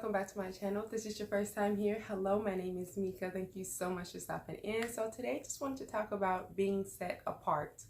welcome back to my channel. If this is your first time here, hello, my name is Mika. Thank you so much for stopping in. So today I just wanted to talk about being set apart.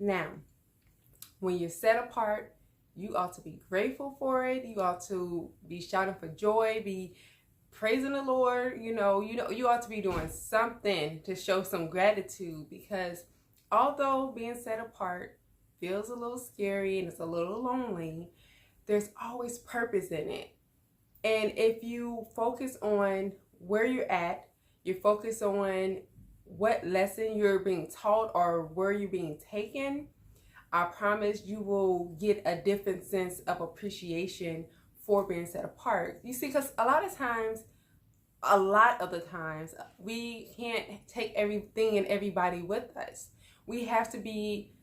Now, when you're set apart, you ought to be grateful for it. You ought to be shouting for joy, be praising the Lord. You ought to be doing something to show some gratitude, because although being set apart feels a little scary and it's a little lonely, there's always purpose in it. And if you focus on where you're at, you focus on what lesson you're being taught or where you're being taken, I promise you will get a different sense of appreciation for being set apart. You see, because a lot of the times, we can't take everything and everybody with us. We have to be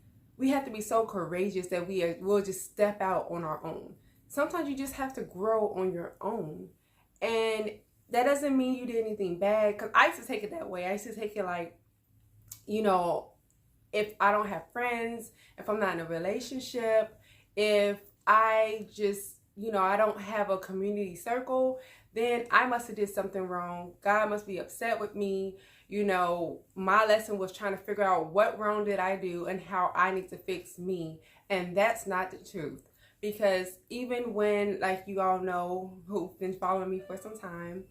so courageous that we'll just step out on our own. Sometimes you just have to grow on your own. And that doesn't mean you did anything bad. Because I used to take it that way. I used to take it like, if I don't have friends, if I'm not in a relationship, if I just, I don't have a community circle, then I must have did something wrong. God must be upset with me. My lesson was trying to figure out what wrong did I do and how I need to fix me. And that's not the truth. Because even when, like you all know who've been following me for some time,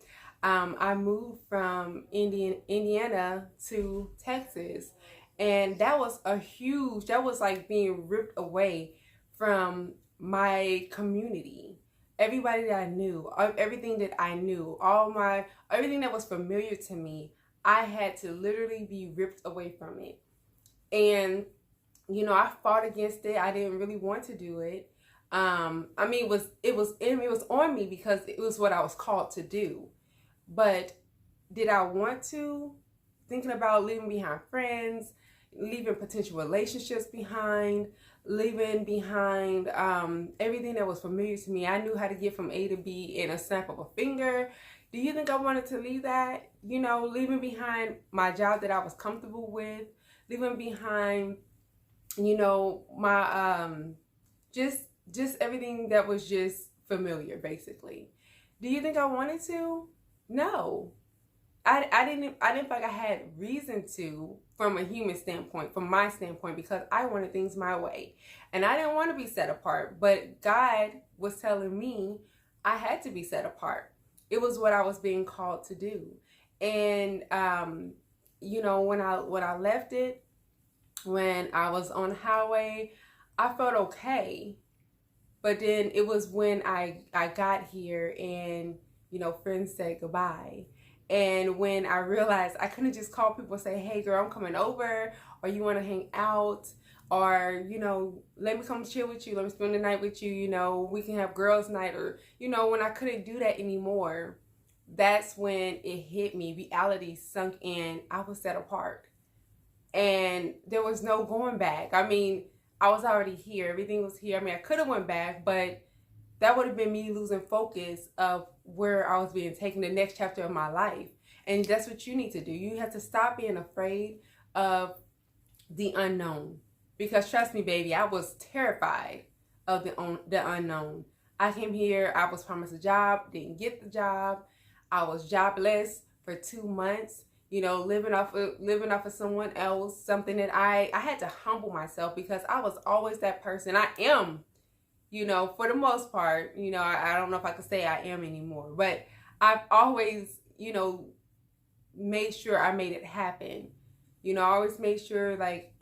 I moved from Indiana to Texas. And that was like being ripped away from my community. Everybody that I knew, everything that I knew, everything that was familiar to me, I had to literally be ripped away from it. And, I fought against it. I didn't really want to do it. It was on me because it was what I was called to do. But did I want to? Thinking about leaving behind friends, leaving potential relationships behind, leaving behind everything that was familiar to me. I knew how to get from A to B in a snap of a finger. Do you think I wanted to leave that? Leaving behind my job that I was comfortable with, leaving behind, my just everything that was just familiar, basically. Do you think I wanted to? No. I didn't feel like I had reason to, from a human standpoint, from my standpoint, because I wanted things my way. And I didn't want to be set apart, but God was telling me I had to be set apart. It was what I was being called to do. And when I left it, when I was on the highway, I felt okay. But then it was when I got here and, friends said goodbye. And when I realized I couldn't just call people and say, hey, girl, I'm coming over, or you want to hang out, or, let me come chill with you, let me spend the night with you, we can have girls' night, or, when I couldn't do that anymore, that's when it hit me. Reality sunk in. I was set apart. And there was no going back. I was already here. Everything was here. I could have went back, but that would have been me losing focus of where I was being taken, the next chapter of my life. And that's what you need to do. You have to stop being afraid of the unknown. Because trust me, baby, I was terrified of the unknown. I came here, I was promised a job, didn't get the job. I was jobless for 2 months. Living off of someone else, something that I had to humble myself, because I was always that person. I am, for the most part, I don't know if I could say I am anymore, but I've always, made sure I made it happen. I always made sure, like,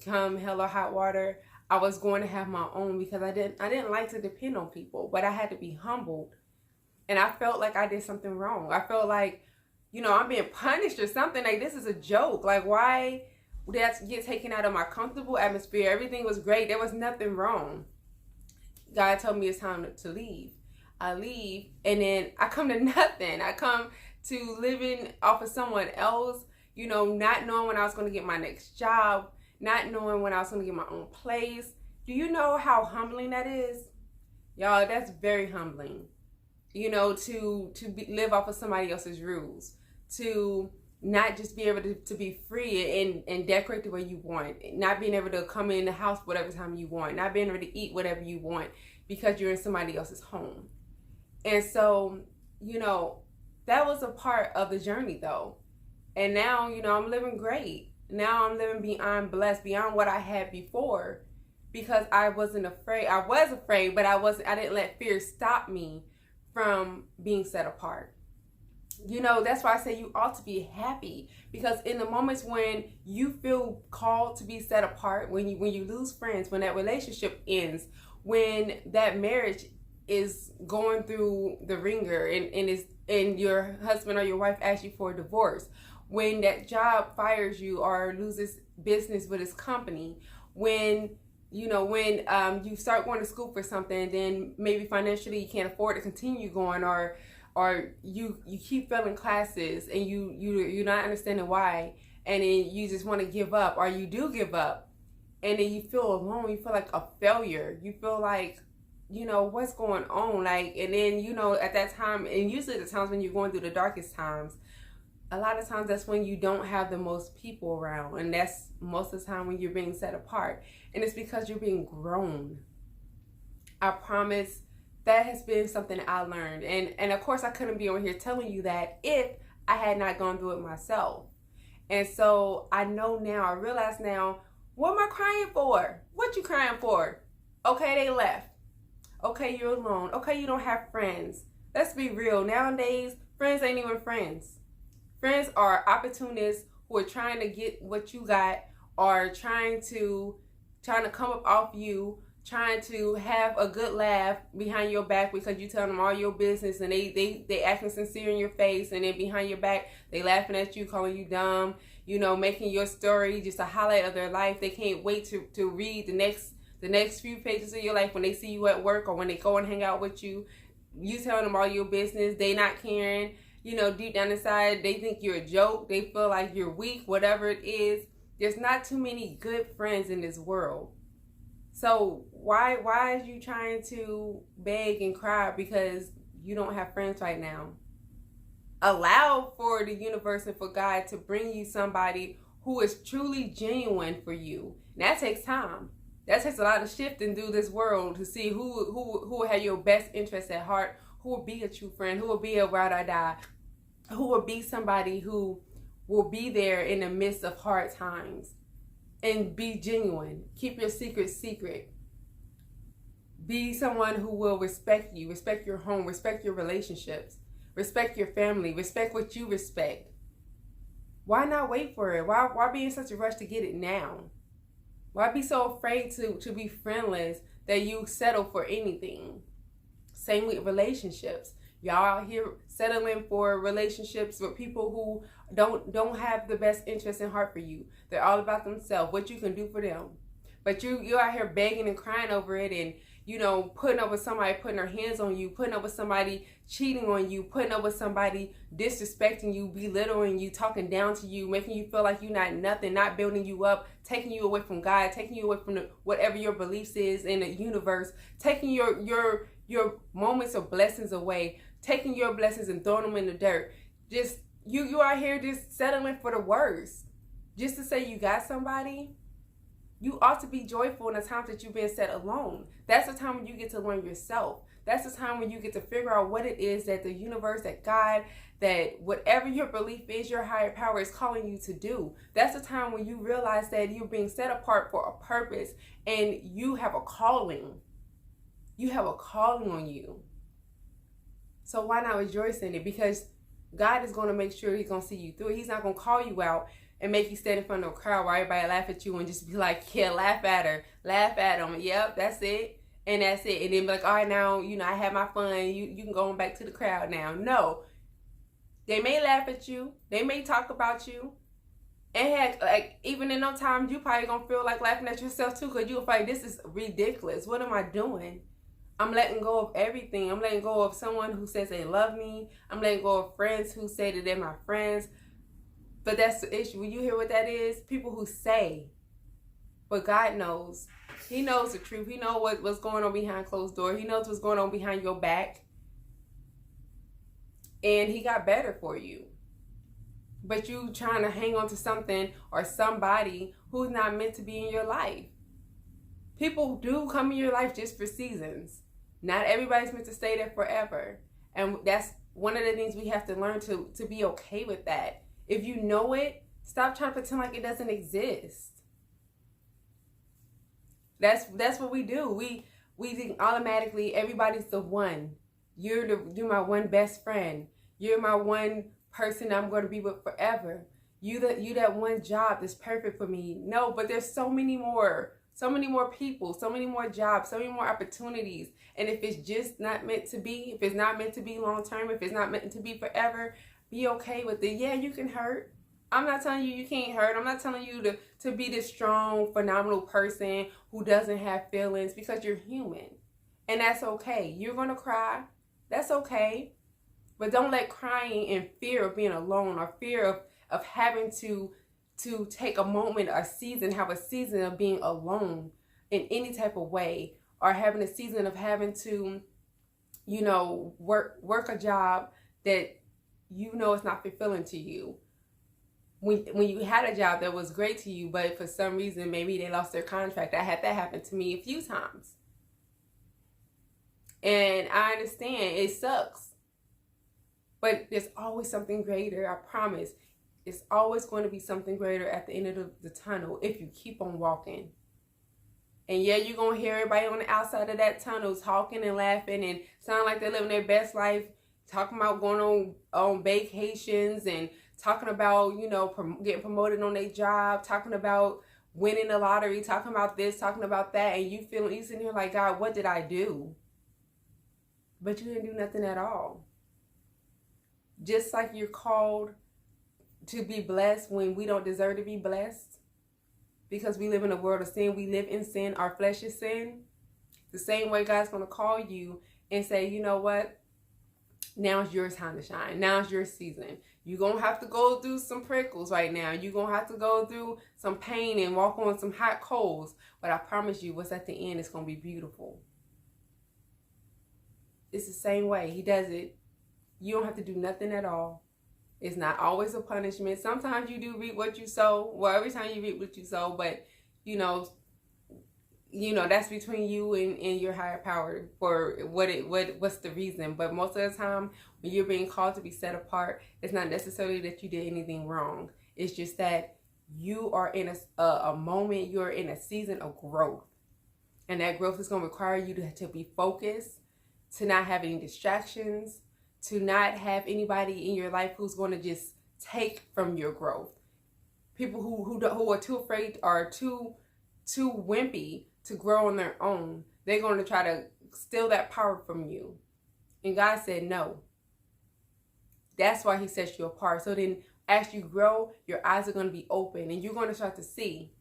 come hell or hot water, I was going to have my own, because I didn't like to depend on people, but I had to be humbled. And I felt like I did something wrong. I felt like, I'm being punished or something. Like, this is a joke. Like, why did I get taken out of my comfortable atmosphere? Everything was great. There was nothing wrong. God told me it's time to leave. I leave, and then I come to nothing. I come to living off of someone else, not knowing when I was going to get my next job, not knowing when I was going to get my own place. Do you know how humbling that is? Y'all, that's very humbling. To live off of somebody else's rules, to not just be able to be free and decorate the way you want, not being able to come in the house whatever time you want, not being able to eat whatever you want because you're in somebody else's home. And so you know, that was a part of the journey though. And now, I'm living great. Now I'm living beyond blessed, beyond what I had before, because I wasn't afraid. I was afraid, but I didn't let fear stop me from being set apart. That's why I say you ought to be happy, because in the moments when you feel called to be set apart, when you lose friends, when that relationship ends, when that marriage is going through the ringer and your husband or your wife asks you for a divorce, when that job fires you or loses business with his company, when you start going to school for something, then maybe financially you can't afford to continue going, or you keep failing classes and you're not understanding why, and then you just want to give up, or you do give up, and then you feel alone, you feel like a failure, you feel like, what's going on, like, and then at that time, and usually the times when you're going through the darkest times, a lot of times that's when you don't have the most people around, and that's most of the time when you're being set apart, and it's because you're being grown. I promise that has been something I learned, and of course I couldn't be on here telling you that if I had not gone through it myself. And so I know now, I realize now, what am I crying for? What you crying for? Okay, they left. Okay, you're alone. Okay, you don't have friends. Let's be real. Nowadays, friends ain't even friends. Friends are opportunists who are trying to get what you got, or trying to come up off you, trying to have a good laugh behind your back because you tell them all your business, and they acting sincere in your face, and then behind your back they laughing at you, calling you dumb, making your story just a highlight of their life. They can't wait to read the next few pages of your life when they see you at work, or when they go and hang out with you. You telling them all your business, they not caring. Deep down inside, they think you're a joke. They feel like you're weak, whatever it is. There's not too many good friends in this world. So why are you trying to beg and cry because you don't have friends right now? Allow for the universe and for God to bring you somebody who is truly genuine for you. And that takes time. That takes a lot of shifting through this world to see who will have your best interest at heart, who will be a true friend, who will be a ride or die, who will be somebody who will be there in the midst of hard times. And be genuine. Keep your secrets secret. Be someone who will respect you, respect your home, respect your relationships, respect your family, respect what you respect. Why not wait for it? Why be in such a rush to get it now? Why be so afraid to be friendless that you settle for anything? Same with relationships. Y'all out here settling for relationships with people who don't have the best interest in heart for you. They're all about themselves, what you can do for them. But you're out here begging and crying over it, and putting up with somebody putting their hands on you, putting up with somebody cheating on you, putting up with somebody disrespecting you, belittling you, talking down to you, making you feel like you're not nothing, not building you up, taking you away from God, taking you away from whatever your beliefs is in the universe, taking your moments of blessings away, taking your blessings and throwing them in the dirt. Just you out here just settling for the worst. Just to say you got somebody. You ought to be joyful in the times that you've been set alone. That's the time when you get to learn yourself. That's the time when you get to figure out what it is that the universe, that God, that whatever your belief is, your higher power is calling you to do. That's the time when you realize that you're being set apart for a purpose, and you have a calling. You have a calling on you. So why not rejoice in it? Because God is going to make sure He's going to see you through it. He's not going to call you out and make you stand in front of a crowd where everybody laugh at you and just be like, yeah, laugh at her, laugh at them. Yep, that's it. And that's it. And then be like, all right, now, I had my fun. You can go on back to the crowd now. No. They may laugh at you. They may talk about you. And heck, like, even in those times, you probably going to feel like laughing at yourself too, because you'll feel like, this is ridiculous. What am I doing? I'm letting go of everything. I'm letting go of someone who says they love me. I'm letting go of friends who say that they're my friends. But that's the issue. When you hear what that is, people who say, but God knows. He knows the truth. He knows what's going on behind closed doors. He knows what's going on behind your back. And He got better for you. But you trying to hang on to something or somebody who's not meant to be in your life. People do come in your life just for seasons. Not everybody's meant to stay there forever. And that's one of the things we have to learn to be okay with that. If you know it, stop trying to pretend like it doesn't exist. That's what we do. We think automatically everybody's the one. You're my one best friend. You're my one person I'm going to be with forever. You that one job that's perfect for me. No, but there's so many more people, so many more jobs, so many more opportunities. And if it's just not meant to be, if it's not meant to be long term, if it's not meant to be forever, be okay with it. Yeah, you can hurt. I'm not telling you can't hurt. I'm not telling you to be this strong, phenomenal person who doesn't have feelings, because you're human. And that's okay. You're going to cry. That's okay. But don't let crying and fear of being alone, or fear of having to take a moment or season, have a season of being alone in any type of way, or having a season of having to, work a job that it's not fulfilling to you. When you had a job that was great to you, but for some reason maybe they lost their contract. I had that happen to me a few times. And I understand it sucks. But there's always something greater, I promise. It's always going to be something greater at the end of the tunnel if you keep on walking. And yeah, you're going to hear everybody on the outside of that tunnel talking and laughing and sound like they're living their best life, talking about going on vacations and talking about, getting promoted on their job, talking about winning the lottery, talking about this, talking about that. And you sitting here like, God, what did I do? But you didn't do nothing at all. Just like you're called to be blessed when we don't deserve to be blessed, because we live in a world of sin. We live in sin. Our flesh is sin. The same way God's going to call you and say, you know what? Now it's your time to shine. Now it's your season. You're going to have to go through some prickles right now. You're going to have to go through some pain and walk on some hot coals. But I promise you, what's at the end is going to be beautiful. It's the same way. He does it. You don't have to do nothing at all. It's not always a punishment. Sometimes you do reap what you sow. Well, every time you reap what you sow, but that's between you and your higher power for what's the reason. But most of the time, when you're being called to be set apart, it's not necessarily that you did anything wrong. It's just that you are in a moment. You're in a season of growth, and that growth is going to require you to be focused, to not have any distractions, to not have anybody in your life who's going to just take from your growth. People who are too afraid or too wimpy to grow on their own. They're going to try to steal that power from you. And God said no. That's why he sets you apart. So then as you grow, your eyes are going to be open, and you're going to start to see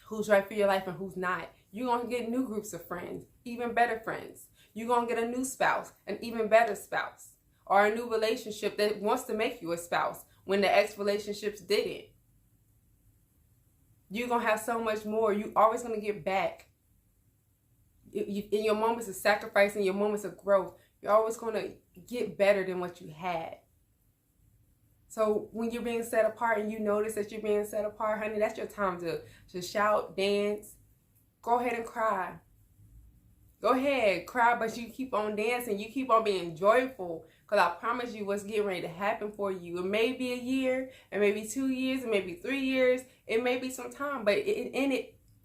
who's right for your life and who's not. You're going to get new groups of friends, even better friends. You're going to get a new spouse, an even better spouse, or a new relationship that wants to make you a spouse when the ex relationships didn't. You're going to have so much more. You're always going to get back. In your moments of sacrifice, in your moments of growth, you're always going to get better than what you had. So when you're being set apart and you notice that you're being set apart, honey, that's your time to shout, dance. Go ahead and cry. Go ahead, cry, but you keep on dancing. You keep on being joyful, because I promise you what's getting ready to happen for you. It may be a year, it may be 2 years, it may be 3 years, it may be some time, but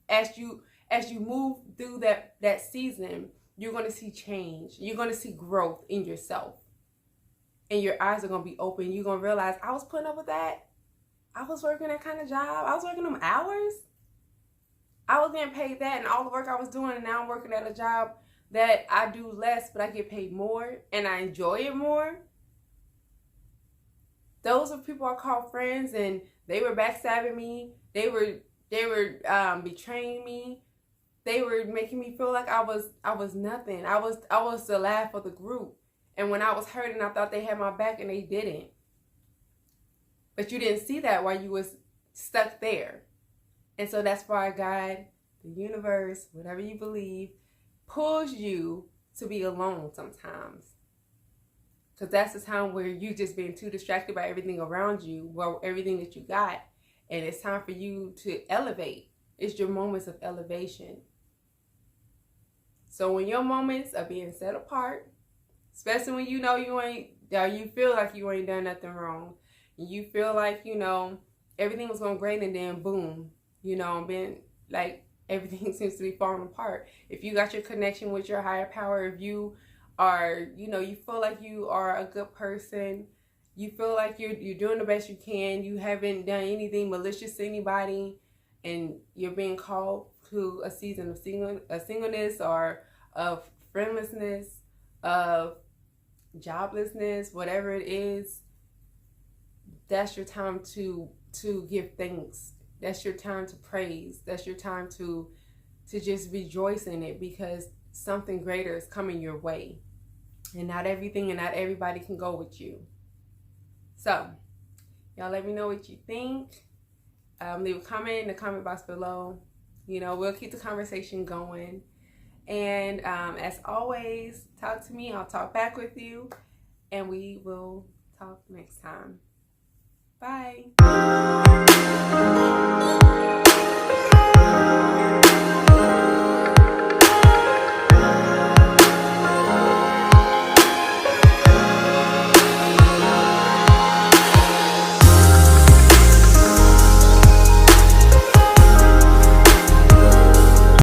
as you move through that season, you're going to see change. You're going to see growth in yourself. And your eyes are going to be open. You're going to realize, I was putting up with that. I was working that kind of job. I was working them hours. I was getting paid that and all the work I was doing, and now I'm working at a job that I do less, but I get paid more and I enjoy it more. Those are people I call friends, and they were backstabbing me. They were betraying me. They were making me feel like I was nothing. I was the laugh of the group. And when I was hurting, I thought they had my back, and they didn't. But you didn't see that while you was stuck there. And so that's why God, the universe, whatever you believe, pulls you to be alone sometimes. Because that's the time where you just being too distracted by everything around you, well, everything that you got. And it's time for you to elevate. It's your moments of elevation. So when your moments are being set apart, especially when you know you ain't you feel like you ain't done nothing wrong. You feel like, you know, everything was going great and then boom, you know, been like everything seems to be falling apart. If you got your connection with your higher power, if you are, you know, you feel like you are a good person, you feel like you're doing the best you can, you haven't done anything malicious to anybody, and you're being called to a season of singleness or of friendlessness, of joblessness, whatever it is, that's your time to give thanks. That's your time to praise. That's your time to just rejoice in it, because something greater is coming your way. And not everything and not everybody can go with you. So, y'all let me know what you think. Leave a comment in the comment box below. You know, we'll keep the conversation going. And as always, talk to me. I'll talk back with you. And we will talk next time. Bye.